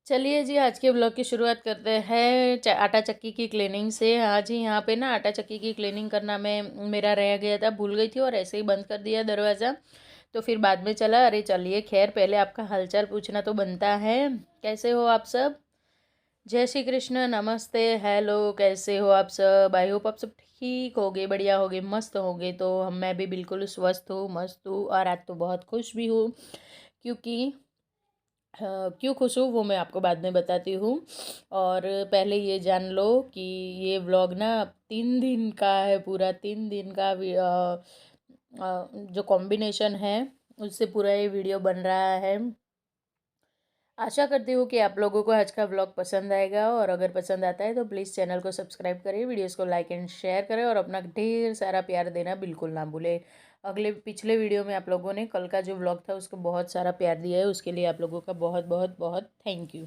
चलिए जी, आज के ब्लॉग की शुरुआत करते हैं आटा चक्की की क्लीनिंग से। आज ही यहाँ पे ना आटा चक्की की क्लीनिंग करना में मेरा रह गया था, भूल गई थी और ऐसे ही बंद कर दिया दरवाज़ा। तो फिर बाद में चला, अरे चलिए खैर पहले आपका हालचाल पूछना तो बनता है। कैसे हो आप सब? जय श्री कृष्ण, नमस्ते, हेलो, कैसे हो आप सब? आई होप आप सब ठीक होगे, बढ़िया होगे, मस्त होगे। तो मैं भी बिल्कुल स्वस्थ हूँ, मस्त हूँ और आज तो बहुत खुश भी हूँ। क्योंकि क्यों खुश हूँ वो मैं आपको बाद में बताती हूँ। और पहले ये जान लो कि ये व्लॉग ना 3 दिन का है, पूरा 3 दिन का जो कॉम्बिनेशन है उससे पूरा ये वीडियो बन रहा है। आशा करती हूँ कि आप लोगों को आज का व्लॉग पसंद आएगा, और अगर पसंद आता है तो प्लीज़ चैनल को सब्सक्राइब करें, वीडियोस को लाइक एंड शेयर करें और अपना ढेर सारा प्यार देना बिल्कुल ना भूलें। अगले पिछले वीडियो में आप लोगों ने कल का जो व्लॉग था उसको बहुत सारा प्यार दिया है, उसके लिए आप लोगों का बहुत बहुत बहुत थैंक यू।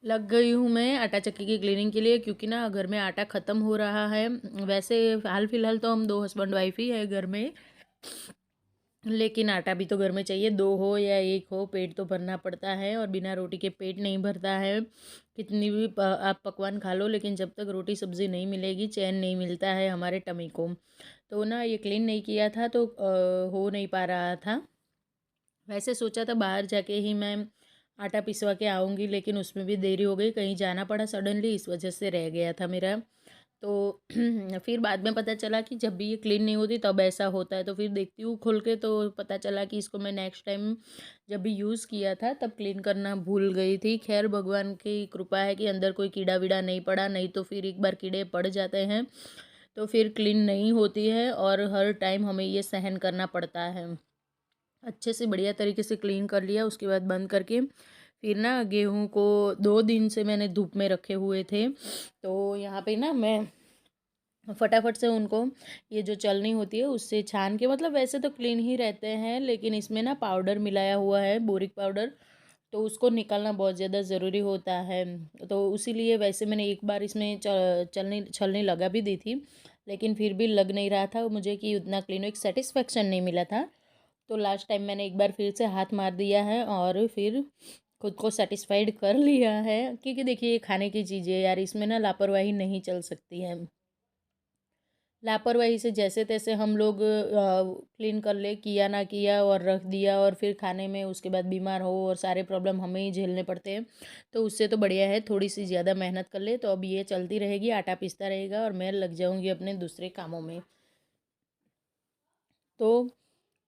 लग गई हूँ मैं आटा चक्की की क्लीनिंग के लिए, क्योंकि ना घर में आटा ख़त्म हो रहा है। वैसे हाल फिलहाल तो हम दो हस्बैंड वाइफ ही है घर में, लेकिन आटा भी तो घर में चाहिए, दो हो या एक हो, पेट तो भरना पड़ता है और बिना रोटी के पेट नहीं भरता है। कितनी भी आप पकवान खा लो, लेकिन जब तक रोटी सब्ज़ी नहीं मिलेगी चैन नहीं मिलता है हमारे टमी को। तो ना ये क्लीन नहीं किया था तो हो नहीं पा रहा था। वैसे सोचा था बाहर जाके ही मैं आटा पिसवा के आऊँगी, लेकिन उसमें भी देरी हो गई, कहीं जाना पड़ा सडनली, इस वजह से रह गया था मेरा। तो फिर बाद में पता चला कि जब भी ये क्लीन नहीं होती तब ऐसा होता है। तो फिर देखती हूँ खोल के, तो पता चला कि इसको मैं नेक्स्ट टाइम जब भी यूज़ किया था तब क्लीन करना भूल गई थी। खैर भगवान की कृपा है कि अंदर कोई कीड़ा वीड़ा नहीं पड़ा, नहीं तो फिर एक बार कीड़े पड़ जाते हैं तो फिर क्लीन नहीं होती है और हर टाइम हमें ये सहन करना पड़ता है। अच्छे से बढ़िया तरीके से क्लीन कर लिया, उसके बाद बंद करके फिर ना गेहूं को 2 दिन से मैंने धूप में रखे हुए थे। तो यहाँ पे ना मैं फटाफट से उनको, ये जो चलनी होती है उससे छान के, मतलब वैसे तो क्लीन ही रहते हैं लेकिन इसमें ना पाउडर मिलाया हुआ है, बोरिक पाउडर, तो उसको निकालना बहुत ज़्यादा ज़रूरी होता है। तो उसीलिए वैसे मैंने एक बार इसमें चलनी छलनी लगा भी दी थी, लेकिन फिर भी लग नहीं रहा था मुझे कि उतना क्लीन, एक सेटिस्फेक्शन नहीं मिला था। तो लास्ट टाइम मैंने एक बार फिर से हाथ मार दिया है और फिर खुद को सेटिस्फाइड कर लिया है, क्योंकि देखिए ये खाने की चीज़ है यार, इसमें ना लापरवाही नहीं चल सकती है। लापरवाही से जैसे तैसे हम लोग क्लीन कर ले, किया ना किया और रख दिया और फिर खाने में उसके बाद बीमार हो और सारे प्रॉब्लम हमें ही झेलने पड़ते हैं। तो उससे तो बढ़िया है थोड़ी सी ज़्यादा मेहनत कर ले। तो अब ये चलती रहेगी, आटा पीसता रहेगा और मैं लग जाऊंगी अपने दूसरे कामों में। तो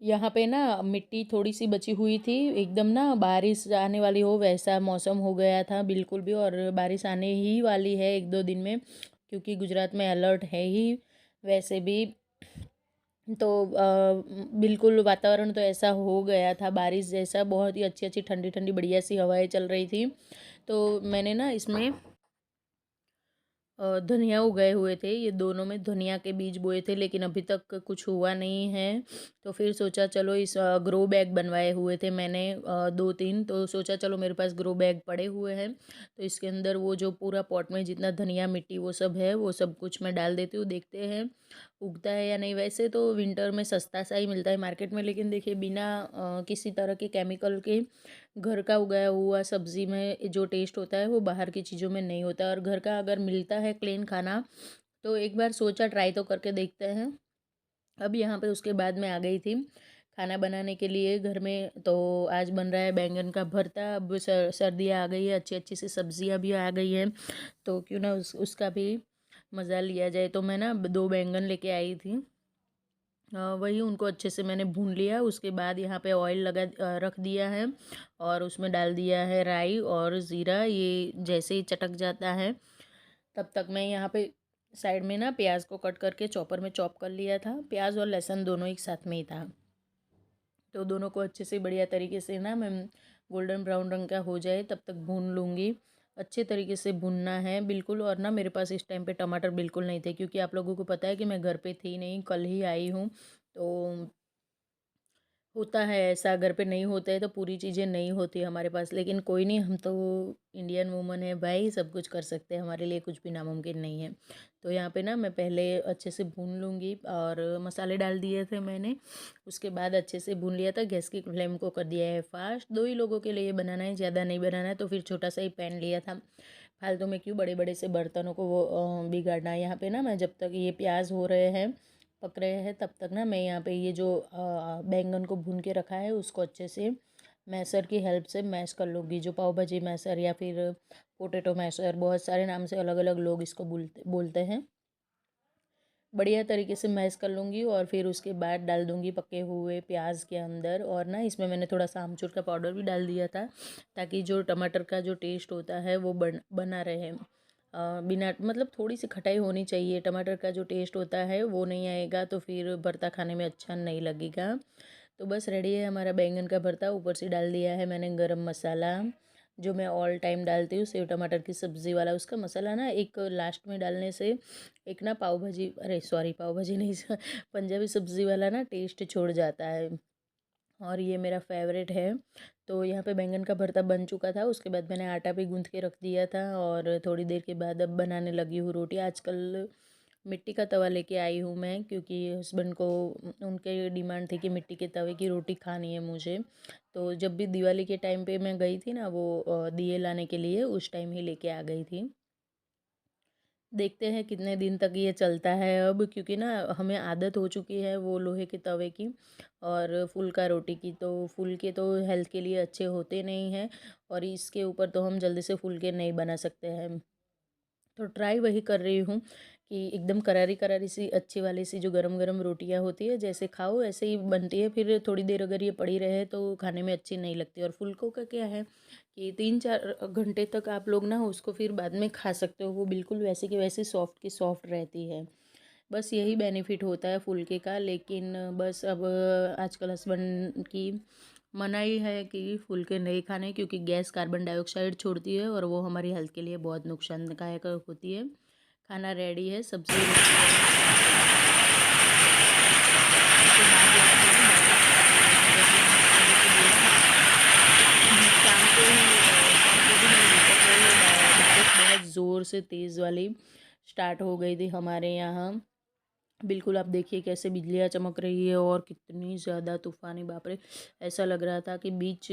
यहाँ पे ना मिट्टी थोड़ी सी बची हुई थी, एकदम ना बारिश आने वाली हो वैसा मौसम हो गया था बिल्कुल भी, और बारिश आने ही वाली है 1-2 दिन में, क्योंकि गुजरात में अलर्ट है ही वैसे भी। तो बिल्कुल वातावरण तो ऐसा हो गया था बारिश जैसा, बहुत ही अच्छी अच्छी ठंडी ठंडी बढ़िया सी हवाएं चल रही थी। तो मैंने ना इसमें धनिया उगाए हुए थे, ये दोनों में धनिया के बीज बोए थे, लेकिन अभी तक कुछ हुआ नहीं है। तो फिर सोचा चलो इस ग्रो बैग बनवाए हुए थे मैंने 2-3, तो सोचा चलो मेरे पास ग्रो बैग पड़े हुए हैं तो इसके अंदर वो जो पूरा पॉट में जितना धनिया मिट्टी वो सब है वो सब कुछ मैं डाल देती हूँ, देखते हैं उगता है या नहीं। वैसे तो विंटर में सस्ता सा ही मिलता है मार्केट में, लेकिन देखिए बिना किसी तरह के केमिकल के घर का उगाया हुआ सब्ज़ी में जो टेस्ट होता है वो बाहर की चीज़ों में नहीं होता। और घर का अगर मिलता है क्लीन खाना तो एक बार सोचा ट्राई तो करके देखते हैं। अब यहाँ पे उसके बाद मैं आ गई थी खाना बनाने के लिए घर में। तो आज बन रहा है बैंगन का भरता। अब सर्दियाँ आ गई है, अच्छी अच्छी सी सब्जियाँ भी आ गई हैं, तो क्यों ना उसका भी मज़ा लिया जाए। तो मैं ना 2 बैंगन लेके आई थी, वही उनको अच्छे से मैंने भून लिया। उसके बाद यहाँ पे ऑयल रख दिया है और उसमें डाल दिया है राई और ज़ीरा। ये जैसे ही चटक जाता है तब तक मैं यहाँ पे साइड में ना प्याज को कट करके चॉपर में चॉप कर लिया था, प्याज और लहसुन दोनों एक साथ में ही था। तो दोनों को अच्छे से बढ़िया तरीके से ना मैं गोल्डन ब्राउन रंग का हो जाए तब तक भून लूँगी। अच्छे तरीके से भूनना है बिल्कुल। और ना मेरे पास इस टाइम पे टमाटर बिल्कुल नहीं थे, क्योंकि आप लोगों को पता है कि मैं घर पे थी नहीं, कल ही आई हूँ। तो होता है ऐसा, घर पे नहीं होता है तो पूरी चीज़ें नहीं होती हमारे पास, लेकिन कोई नहीं, हम तो इंडियन वुमन है भाई, सब कुछ कर सकते हैं, हमारे लिए कुछ भी नामुमकिन नहीं है। तो यहाँ पे ना मैं पहले अच्छे से भून लूँगी, और मसाले डाल दिए थे मैंने, उसके बाद अच्छे से भून लिया था। गैस की फ्लेम को कर दिया है फास्ट, 2 ही लोगों के लिए बनाना है, ज़्यादा नहीं बनाना है, तो फिर छोटा सा ही पैन लिया था। फालतू में क्यों बड़े बड़े से बर्तनों को वो बिगाड़ना है। यहाँ पे ना मैं, जब तक ये प्याज हो रहे हैं, पक रहे हैं, तब तक ना मैं यहाँ पे ये जो बैंगन को भून के रखा है उसको अच्छे से मैशर की हेल्प से मैश कर लूँगी। जो पाव भाजी मैशर या फिर पोटैटो मैशर, बहुत सारे नाम से अलग अलग लोग इसको बोलते बोलते हैं। बढ़िया तरीके से मैश कर लूँगी, और फिर उसके बाद डाल दूँगी पके हुए प्याज के अंदर। और ना इसमें मैंने थोड़ा सा आमचूर का पाउडर भी डाल दिया था, ताकि जो टमाटर का जो टेस्ट होता है वो बना रहे। बिना मतलब थोड़ी सी खटाई होनी चाहिए, टमाटर का जो टेस्ट होता है वो नहीं आएगा तो फिर भरता खाने में अच्छा नहीं लगेगा। तो बस रेडी है हमारा बैंगन का भरता। ऊपर से डाल दिया है मैंने गरम मसाला, जो मैं ऑल टाइम डालती हूँ, सेव टमाटर की सब्ज़ी वाला। उसका मसाला ना एक लास्ट में डालने से एक ना पाव भाजी, अरे सॉरी पाव भाजी नहीं पंजाबी सब्ज़ी वाला ना टेस्ट छोड़ जाता है, और ये मेरा फेवरेट है। तो यहाँ पे बैंगन का भरता बन चुका था, उसके बाद मैंने आटा भी गूँथ के रख दिया था, और थोड़ी देर के बाद अब बनाने लगी हूँ रोटी। आजकल मिट्टी का तवा लेके आई हूँ मैं, क्योंकि हस्बैंड को उनके डिमांड थी कि मिट्टी के तवे की रोटी खानी है मुझे। तो जब भी दिवाली के टाइम पे मैं गई थी ना, वो दिए लाने के लिए, उस टाइम ही लेके आ गई थी। देखते हैं कितने दिन तक ये चलता है अब, क्योंकि ना हमें आदत हो चुकी है वो लोहे के तवे की और फुल्का रोटी की। तो फुल्के तो हेल्थ के लिए अच्छे होते नहीं हैं, और इसके ऊपर तो हम जल्दी से फुल्के नहीं बना सकते हैं। तो ट्राई वही कर रही हूँ कि एकदम करारी करारी सी अच्छी वाली सी जो गरम गरम रोटियाँ होती है, जैसे खाओ ऐसे ही बनती है। फिर थोड़ी देर अगर ये पड़ी रहे तो खाने में अच्छी नहीं लगती। और फुल्कों का क्या है कि 3-4 घंटे तक आप लोग ना उसको फिर बाद में खा सकते हो, वो बिल्कुल वैसे की वैसी सॉफ्ट की सॉफ्ट रहती है। बस यही बेनिफिट होता है फुल्के का। लेकिन बस अब आजकल हस्बैंड की मनाही है कि फुल्के नहीं खाने, क्योंकि गैस कार्बन डाइऑक्साइड छोड़ती है, और वो हमारी हेल्थ के लिए बहुत नुकसानदायक होती है। खाना रेडी है, सब्जी बारिश बहुत ज़ोर से तेज़ वाली स्टार्ट हो गई थी हमारे यहाँ। बिल्कुल आप देखिए कैसे बिजलियाँ चमक रही है, और कितनी ज़्यादा तूफ़ानी, बाप रे। ऐसा लग रहा था कि बीच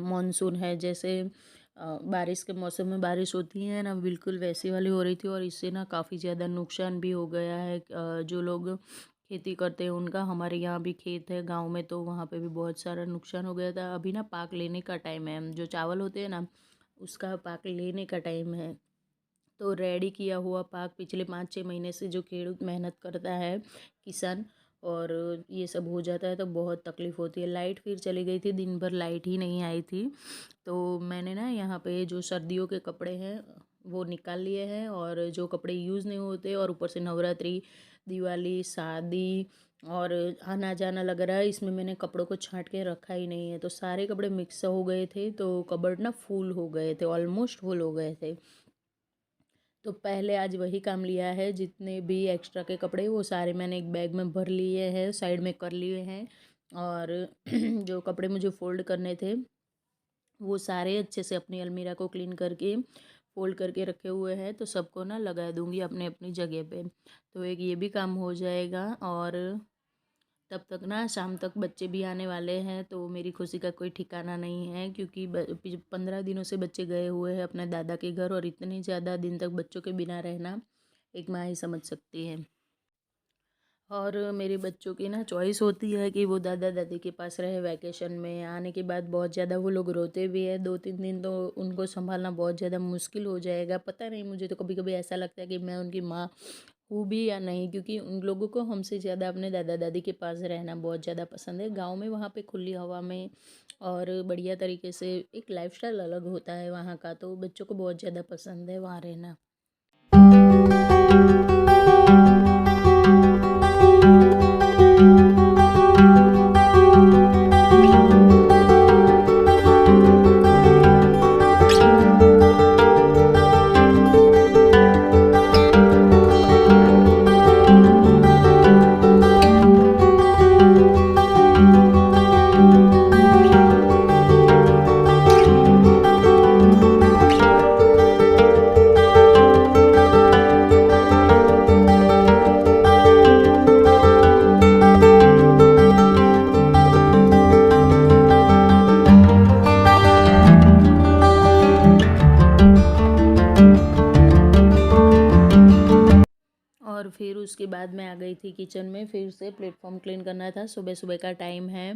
मानसून है, जैसे बारिश के मौसम में बारिश होती है ना, बिल्कुल वैसी वाली हो रही थी। और इससे ना काफ़ी ज़्यादा नुकसान भी हो गया है। जो लोग खेती करते हैं उनका, हमारे यहाँ भी खेत है गांव में, तो वहाँ पे भी बहुत सारा नुकसान हो गया था। अभी ना पाक लेने का टाइम है, जो चावल होते हैं ना उसका पाक लेने का टाइम है। तो रेडी किया हुआ पाक पिछले 5-6 महीने से जो खेडूत मेहनत करता है, किसान, और ये सब हो जाता है तो बहुत तकलीफ़ होती है। लाइट फिर चली गई थी, दिन भर लाइट ही नहीं आई थी। तो मैंने ना यहाँ पे जो सर्दियों के कपड़े हैं वो निकाल लिए हैं, और जो कपड़े यूज़ नहीं होते, और ऊपर से नवरात्रि, दिवाली, शादी और आना जाना लग रहा है, इसमें मैंने कपड़ों को छांट के रखा ही नहीं है। तो सारे कपड़े मिक्स हो गए थे, तो कबर्ड ना फुल हो गए थे, ऑलमोस्ट फुल हो गए थे। तो पहले आज वही काम लिया है, जितने भी एक्स्ट्रा के कपड़े वो सारे मैंने एक बैग में भर लिए हैं, साइड में कर लिए हैं। और जो कपड़े मुझे फ़ोल्ड करने थे वो सारे अच्छे से अपनी अलमीरा को क्लीन करके फ़ोल्ड करके रखे हुए हैं, तो सबको ना लगा दूँगी अपने अपनी जगह पे। तो एक ये भी काम हो जाएगा, और तब तक ना शाम तक बच्चे भी आने वाले हैं, तो मेरी खुशी का कोई ठिकाना नहीं है, क्योंकि 15 दिनों से बच्चे गए हुए हैं अपने दादा के घर, और इतने ज़्यादा दिन तक बच्चों के बिना रहना एक माँ ही समझ सकती है। और मेरे बच्चों की ना चॉइस होती है कि वो दादा दादी के पास रहे। वैकेशन में आने के बाद बहुत ज़्यादा वो लोग रोते भी है, 2-3 दिन तो उनको संभालना बहुत ज़्यादा मुश्किल हो जाएगा। पता नहीं, मुझे तो कभी कभी ऐसा लगता है कि मैं उनकी माँ हूँ भी या नहीं, क्योंकि उन लोगों को हमसे ज़्यादा अपने दादा दादी के पास रहना बहुत ज़्यादा पसंद है। गाँव में वहाँ पे खुली हवा में और बढ़िया तरीके से एक लाइफस्टाइल अलग होता है वहाँ का, तो बच्चों को बहुत ज़्यादा पसंद है वहाँ रहना। उसके बाद मैं आ गई थी किचन में, फिर से प्लेटफॉर्म क्लीन करना था। सुबह सुबह का टाइम है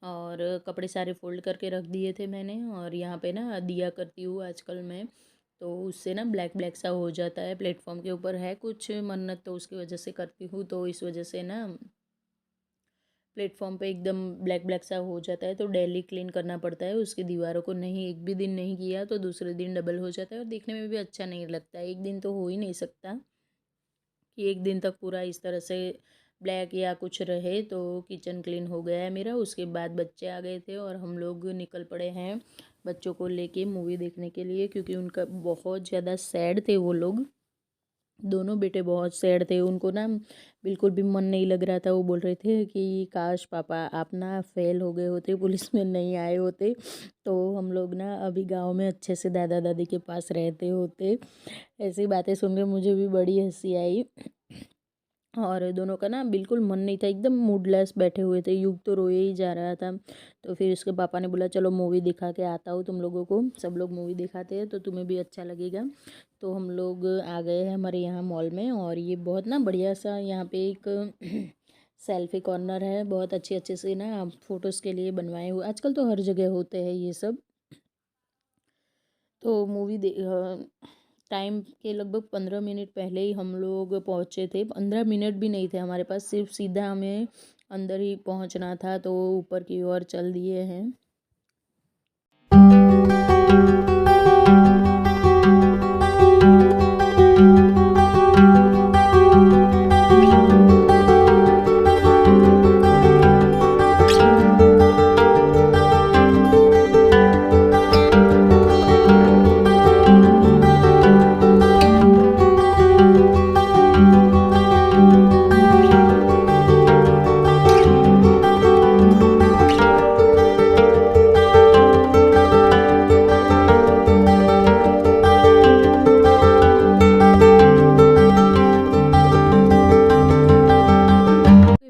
और कपड़े सारे फोल्ड करके रख दिए थे मैंने। और यहाँ पे ना दिया करती हूँ आजकल मैं, तो उससे ना ब्लैक ब्लैक सा हो जाता है। प्लेटफॉर्म के ऊपर है कुछ मन्नत, तो उसकी वजह से करती हूँ, तो इस वजह से ना प्लेटफॉर्म पे एकदम ब्लैक ब्लैक सा हो जाता है, तो डेली क्लीन करना पड़ता है उसकी दीवारों को। नहीं, एक भी दिन नहीं किया तो दूसरे दिन डबल हो जाता है और देखने में भी अच्छा नहीं लगता है। एक दिन तो हो ही नहीं सकता कि एक दिन तक पूरा इस तरह से ब्लैक या कुछ रहे। तो किचन क्लीन हो गया है मेरा। उसके बाद बच्चे आ गए थे और हम लोग निकल पड़े हैं बच्चों को लेके मूवी देखने के लिए, क्योंकि उनका बहुत ज़्यादा सैड थे वो लोग। दोनों बेटे बहुत सैड थे, उनको ना बिल्कुल भी मन नहीं लग रहा था। वो बोल रहे थे कि काश पापा आप ना फेल हो गए होते, पुलिस में नहीं आए होते, तो हम लोग ना अभी गांव में अच्छे से दादा दादी के पास रहते होते। ऐसी बातें सुन के मुझे भी बड़ी हंसी आई। और दोनों का ना बिल्कुल मन नहीं था, एकदम मूडलेस बैठे हुए थे। युग तो रोए ही जा रहा था। तो फिर उसके पापा ने बोला चलो मूवी दिखा के आता हूँ तुम लोगों को, सब लोग मूवी दिखाते हैं तो तुम्हें भी अच्छा लगेगा। तो हम लोग आ गए हैं हमारे यहाँ मॉल में, और ये बहुत ना बढ़िया सा यहाँ पे एक सेल्फी कॉर्नर है। बहुत अच्छे अच्छे से ना फ़ोटोज़ के लिए बनवाए हुए, आजकल तो हर जगह होते हैं ये सब। तो मूवी टाइम के लगभग 15 मिनट पहले ही हम लोग पहुँचे थे। 15 मिनट भी नहीं थे हमारे पास, सिर्फ सीधा हमें अंदर ही पहुँचना था, तो ऊपर की ओर चल दिए हैं।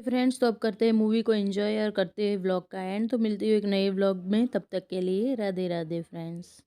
फ्रेंड्स, तो अब करते हैं मूवी को एंजॉय और करते हैं व्लॉग का एंड। तो मिलती हूँ एक नए व्लॉग में, तब तक के लिए राधे राधे फ्रेंड्स।